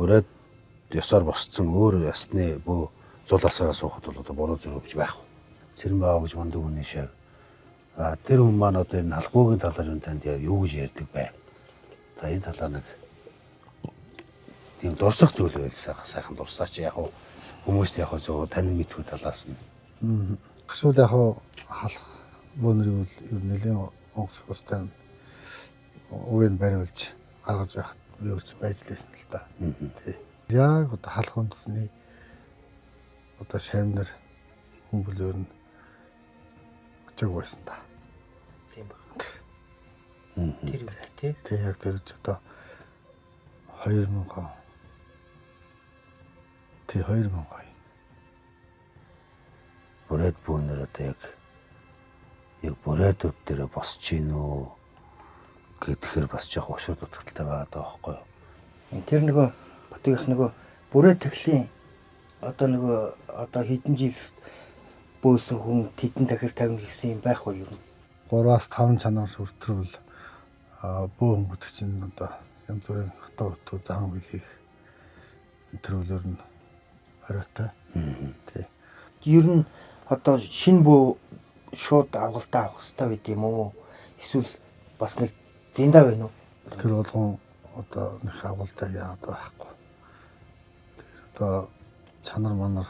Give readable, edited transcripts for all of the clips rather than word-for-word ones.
бүрээд ёсоор босцсон өөр ясны бөө зул алсаагаа суухад бол одоо буруу зүрх гэж байх. Цэрэн баав гэж мундаг хүний шав. Тэр хүн маань одоо энэ албагийн талаар юу танд юу гэж ярьдаг бай. За энэ талаар нэг тийм дурсах зүйл байл сайхан дурсаач яг хүмүүст яг зөв тань мэдхүү талаас нь. Гашуул яг халах бөөнөрийг бол ер нь нэлээд онгоцох устай үгээр бариулж гаргаж байхад би өөрч байж лээсэн л да. Тий. Яг одоо халах үндэсний одоо шавнар хүмүүл ер нь очог байсан та. Тийм баг. Тэр үед тий. Тий яг тэр ч одоо 2000 тий 2000 бүрээд бүүнээр одоо яг бүрээдүүд дээр босч гин үү гэхээр бас жоох ушир дутагдaltaй байгаа даа байхгүй юу. Тэр нөгөө Батгийнх нөгөө бүрээ тахлын одоо хэдэн жил бөөсөн хүн тэдэн дахир тавина гэсэн юм байх уу юу? 3-аас 5 чанар хүртэл бөө хөнгөдөг чинь одоо янз бүрийн хатаа утга зан билих төрөлөр нь хориотой. Тий. Ер нь одоо шинэ бөө шууд авгалтаа авах хэрэгтэй байд юм уу? Эсвэл бас нэг зиндаа байна уу? Тэр болгон одоо нэг авгалтаа яагаад байхгүй. Тэр одоо чанар манар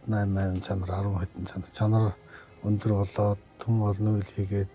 8 чанар 10 хэдэн чанар өндөр болоод түн олон үйл хийгээд